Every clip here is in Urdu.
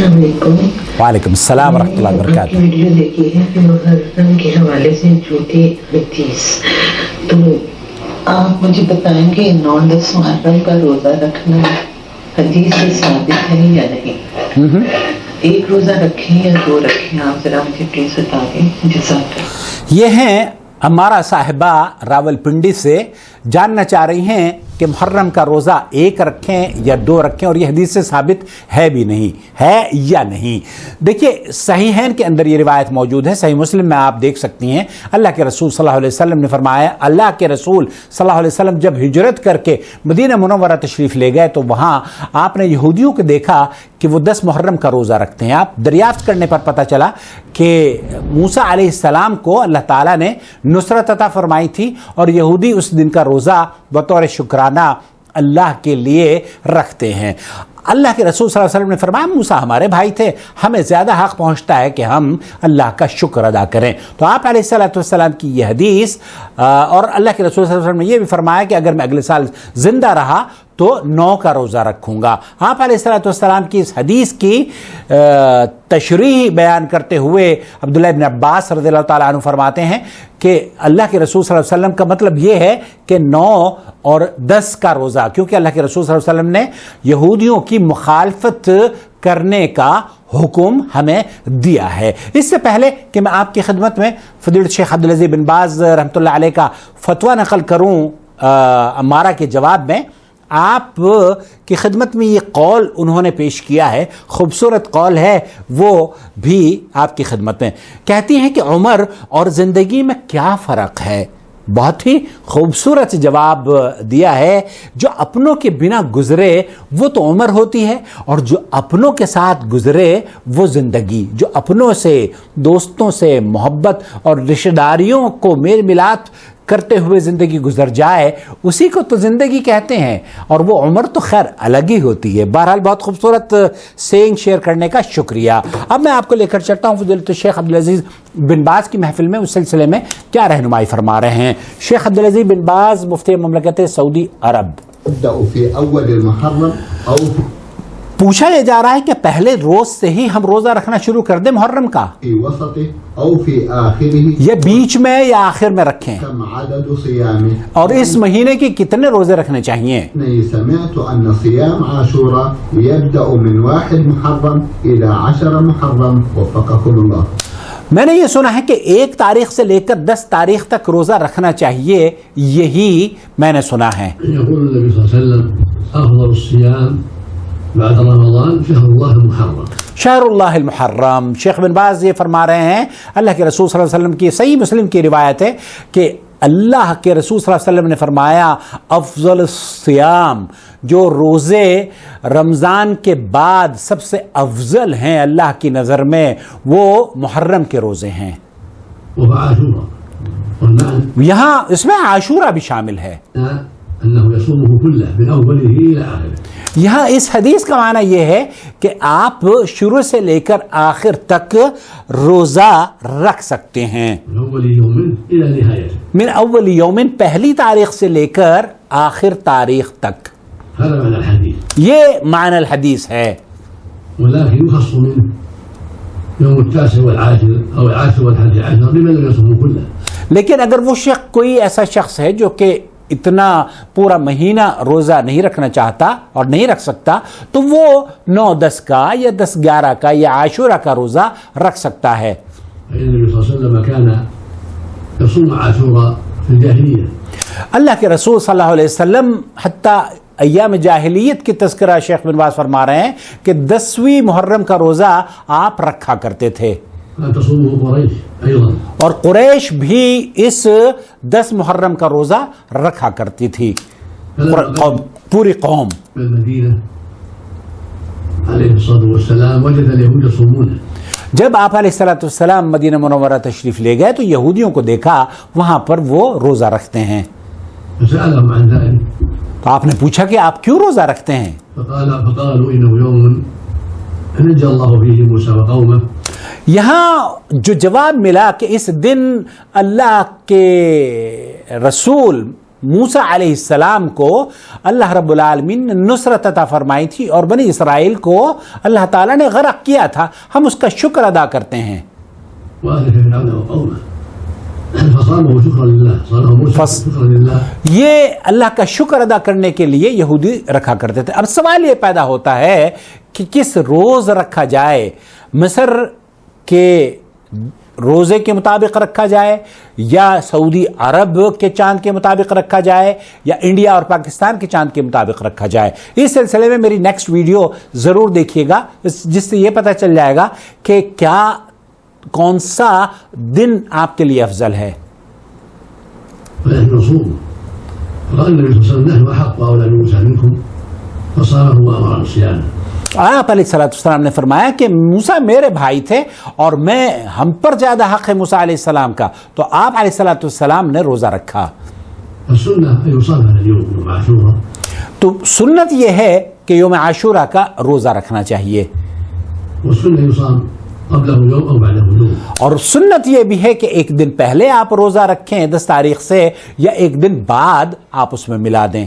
السلام علیکم. وعلیکم السلام ورحمۃ اللہ وبرکاتہ. ویڈیو دیکھی ہے کہ محرم کے حوالے سے جھوٹی حدیث، تو آپ مجھے بتائیں کہ 9-10 محرم کا روزہ رکھنا حدیث سے ثابت ہے یا نہیں؟ ایک روزہ رکھیں یا 2 رکھیں؟ آپ ذرا مجھے پلیز بتا دیں. جزاک اللہ. یہ ہیں ہمارا صاحبہ راول پنڈی سے جاننا چاہ رہی ہیں کہ محرم کا روزہ 1 رکھیں یا 2 رکھیں، اور یہ حدیث سے ثابت ہے بھی نہیں، ہے یا نہیں. دیکھیے صحیحین کے اندر یہ روایت موجود ہے، صحیح مسلم میں آپ دیکھ سکتی ہیں. اللہ کے رسول صلی اللہ علیہ وسلم نے فرمایا، اللہ کے رسول صلی اللہ علیہ وسلم جب ہجرت کر کے مدینہ منورہ تشریف لے گئے تو وہاں آپ نے یہودیوں کو دیکھا کہ وہ 10 محرم کا روزہ رکھتے ہیں. آپ دریافت کرنے پر پتہ چلا کہ موسیٰ علیہ السلام کو اللہ تعالیٰ نے نصرت عطا فرمائی تھی، اور یہودی اس دن کا روزہ بطور شکرانہ اللہ کے لیے رکھتے ہیں. اللہ کے رسول صلی اللہ علیہ وسلم نے فرمایا، موسیٰ ہمارے بھائی تھے، ہمیں زیادہ حق پہنچتا ہے کہ ہم اللہ کا شکر ادا کریں. تو آپ علیہ السلام کی یہ حدیث، اور اللہ کے رسول صلی اللہ علیہ وسلم نے یہ بھی فرمایا کہ اگر میں اگلے سال زندہ رہا تو 9 کا روزہ رکھوں گا. آپ علیہ السلام کی اس حدیث کی تشریح بیان کرتے ہوئے عبداللہ ابن عباس رضی اللہ تعالیٰ عنہ فرماتے ہیں کہ اللہ کے رسول صلی اللہ علیہ وسلم کا مطلب یہ ہے کہ 9 اور 10 کا روزہ، کیونکہ اللہ کے رسول صلی اللہ علیہ وسلم نے یہودیوں کی مخالفت کرنے کا حکم ہمیں دیا ہے. اس سے پہلے کہ میں آپ کی خدمت میں فضیلت شیخ عبدالعزیز بن باز رحمۃ اللہ علیہ کا فتویٰ نقل کروں امارہ کے جواب میں، آپ کی خدمت میں یہ قول انہوں نے پیش کیا ہے، خوبصورت قول ہے، وہ بھی آپ کی خدمت میں. کہتی ہیں کہ عمر اور زندگی میں کیا فرق ہے؟ بہت ہی خوبصورت جواب دیا ہے. جو اپنوں کے بنا گزرے وہ تو عمر ہوتی ہے، اور جو اپنوں کے ساتھ گزرے وہ زندگی. جو اپنوں سے، دوستوں سے محبت اور رشتہ داریوں کو میل ملاپ کرتے ہوئے زندگی گزر جائے، اسی کو تو زندگی کہتے ہیں، اور وہ عمر تو خیر الگ ہی ہوتی ہے. بہرحال بہت خوبصورت سینگ شیئر کرنے کا شکریہ. اب میں آپ کو لے کر چلتا ہوں فضیلت شیخ عبدالعزیز بن باز کی محفل میں، اس سلسلے میں کیا رہنمائی فرما رہے ہیں. شیخ عبدالعزیز بن باز مفتی مملکت سعودی عرب. پوچھا یہ جا رہا ہے کہ پہلے روز سے ہی ہم روزہ رکھنا شروع کر دیں محرم کا، یا بیچ میں یا آخر میں رکھیں، اور اس مہینے کے کتنے روزے رکھنے چاہیے؟ سمعت ان صيام عاشوراء يبدأ من 1 محرم الى 10 محرم وفقكم الله. میں نے یہ سنا ہے کہ 1 تاریخ سے لے کر 10 تاریخ تک روزہ رکھنا چاہیے، یہی میں نے سنا ہے. يقول النبي صلى الله عليه وسلم افضل الصيام بعد رمضان شهر الله المحرم. شہر اللہ المحرم. شیخ بن باز یہ فرما رہے ہیں، اللہ کے رسول صلی اللہ علیہ وسلم کی صحیح مسلم کی روایت ہے کہ اللہ کے رسول صلی اللہ علیہ وسلم نے فرمایا، افضل الصیام، جو روزے رمضان کے بعد سب سے افضل ہیں اللہ کی نظر میں، وہ محرم کے روزے ہیں. یہاں اس میں عاشورہ بھی شامل ہے. یہاں اس حدیث کا معنی یہ ہے کہ آپ شروع سے لے کر آخر تک روزہ رکھ سکتے ہیں، من اول یومن، پہلی تاریخ سے لے کر آخر تاریخ تک. یہ معنی الحدیث ہے. لیکن اگر وہ شخص، کوئی ایسا شخص ہے جو کہ اتنا پورا مہینہ روزہ نہیں رکھنا چاہتا اور نہیں رکھ سکتا، تو وہ 9-10 کا یا 10-11 کا یا عاشورہ کا روزہ رکھ سکتا ہے. اللہ کے رسول صلی اللہ علیہ وسلم حتیٰ ایام جاہلیت کی تذکرہ شیخ بن باز فرما رہے ہیں کہ 10ویں محرم کا روزہ آپ رکھا کرتے تھے، اور قریش بھی اس 10 محرم کا روزہ رکھا کرتی تھی، پوری قوم. جب آپ علیہ السلام مدینہ منورہ تشریف لے گئے تو یہودیوں کو دیکھا وہاں پر وہ روزہ رکھتے ہیں. تو آپ نے پوچھا کہ آپ کیوں روزہ رکھتے ہیں؟ یہاں جو جواب ملا کہ اس دن اللہ کے رسول موسیٰ علیہ السلام کو اللہ رب العالمین نے نصرت عطا فرمائی تھی اور بنی اسرائیل کو اللہ تعالیٰ نے غرق کیا تھا، ہم اس کا شکر ادا کرتے ہیں. یہ اللہ کا شکر ادا کرنے کے لیے یہودی رکھا کرتے تھے. اب سوال یہ پیدا ہوتا ہے کہ کس روز رکھا جائے؟ مصر کے روزے کے مطابق رکھا جائے یا سعودی عرب کے چاند کے مطابق رکھا جائے یا انڈیا اور پاکستان کے چاند کے مطابق رکھا جائے؟ اس سلسلے میں میری نیکسٹ ویڈیو ضرور دیکھیے گا، جس سے یہ پتہ چل جائے گا کہ کیا کون سا دن آپ کے لیے افضل ہے. آپ علیہ السلام نے فرمایا کہ موسیٰ میرے بھائی تھے اور ہم پر زیادہ حق ہے موسیٰ علیہ السلام کا، تو آپ علیہ السلام نے روزہ رکھا. تو سنت یہ ہے کہ یوم عاشورہ کا روزہ رکھنا چاہیے، اور سنت یہ بھی ہے کہ ایک دن پہلے آپ روزہ رکھیں 10 تاریخ سے، یا ایک دن بعد آپ اس میں ملا دیں.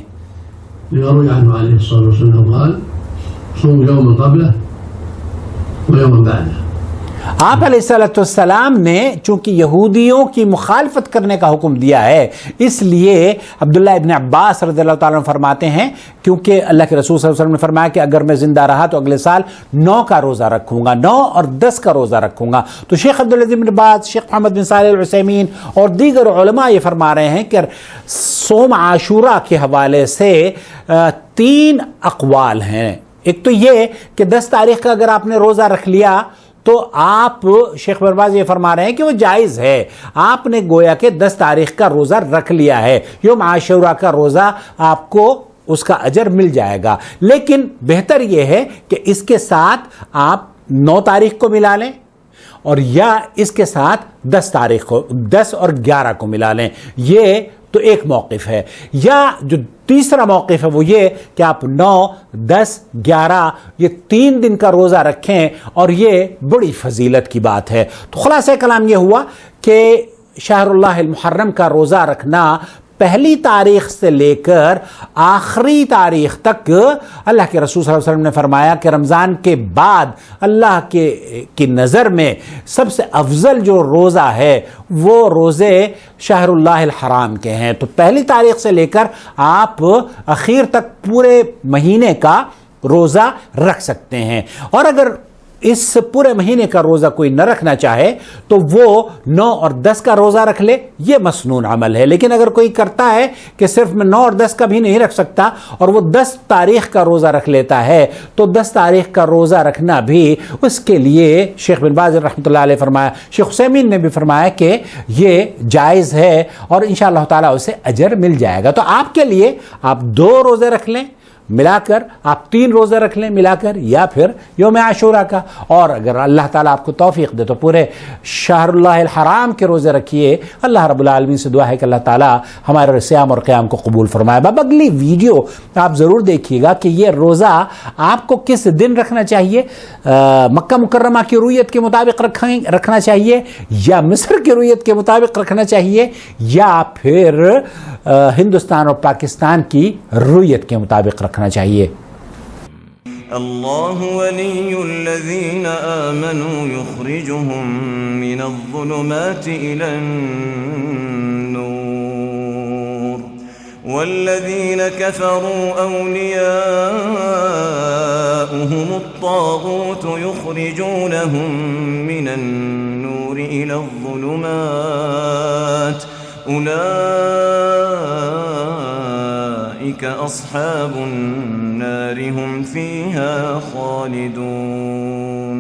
آپ علیہ السلام نے چونکہ یہودیوں کی مخالفت کرنے کا حکم دیا ہے، اس لیے عبداللہ ابن عباس رضی اللہ تعالیٰ عنہ فرماتے ہیں، کیونکہ اللہ کے رسول صلی اللہ علیہ وسلم نے فرمایا کہ اگر میں زندہ رہا تو اگلے سال 9 کا روزہ رکھوں گا، 9 اور 10 کا روزہ رکھوں گا. تو شیخ عبدالعزیز بن باز، شیخ محمد بن صالح العثیمین اور دیگر علماء یہ فرما رہے ہیں کہ صوم عاشورہ کے حوالے سے 3 اقوال ہیں. ایک تو یہ کہ 10 تاریخ کا اگر آپ نے روزہ رکھ لیا تو آپ، شیخ بن باز یہ فرما رہے ہیں کہ وہ جائز ہے، آپ نے گویا کہ 10 تاریخ کا روزہ رکھ لیا ہے، یوم عاشورہ کا روزہ آپ کو اس کا اجر مل جائے گا. لیکن بہتر یہ ہے کہ اس کے ساتھ آپ 9 تاریخ کو ملا لیں، اور یا اس کے ساتھ 10 تاریخ کو، 10 اور 11 کو ملا لیں. یہ تو ایک موقف ہے. یا جو تیسرا موقف ہے وہ یہ کہ آپ 9، 10، 11 یہ 3 دن کا روزہ رکھیں، اور یہ بڑی فضیلت کی بات ہے. تو خلاصہ کلام یہ ہوا کہ شہر اللہ المحرم کا روزہ رکھنا پہلی تاریخ سے لے کر آخری تاریخ تک، اللہ کے رسول صلی اللہ علیہ وسلم نے فرمایا کہ رمضان کے بعد اللہ کی نظر میں سب سے افضل جو روزہ ہے وہ روزے شہر اللہ الحرام کے ہیں. تو پہلی تاریخ سے لے کر آپ اخیر تک پورے مہینے کا روزہ رکھ سکتے ہیں. اور اگر اس پورے مہینے کا روزہ کوئی نہ رکھنا چاہے تو وہ 9 اور 10 کا روزہ رکھ لے، یہ مسنون عمل ہے. لیکن اگر کوئی کرتا ہے کہ صرف میں 9 اور 10 کا بھی نہیں رکھ سکتا اور وہ 10 تاریخ کا روزہ رکھ لیتا ہے، تو 10 تاریخ کا روزہ رکھنا بھی اس کے لیے شیخ بن باز رحمۃ اللہ علیہ فرمایا، شیخ عثیمین نے بھی فرمایا کہ یہ جائز ہے اور انشاءاللہ تعالیٰ اسے اجر مل جائے گا. تو آپ کے لیے آپ 2 روزے رکھ لیں ملا کر، آپ 3 روزے رکھ لیں ملا کر، یا پھر یوم عاشورہ کا. اور اگر اللہ تعالیٰ آپ کو توفیق دے تو پورے شہر اللہ الحرام کے روزے رکھیے. اللہ رب العالمین سے دعا ہے کہ اللہ تعالیٰ ہمارے صیام اور قیام کو قبول فرمائے. اب اگلی ویڈیو آپ ضرور دیکھیے گا کہ یہ روزہ آپ کو کس دن رکھنا چاہیے. مکہ مکرمہ کی رویت کے مطابق رکھنا چاہیے، یا مصر کی رویت کے مطابق رکھنا چاہیے، یا پھر ہندوستان اور پاکستان کی رویت کے مطابق رکھنا چاہیے. اللہ ولی الذین آمنوا یخرجهم من الظلمات الى النور والذین کفروا اولیاؤهم الطاغوت یخرجونهم من النور الى الظلمات أولئك أصحاب النار هم فيها خالدون.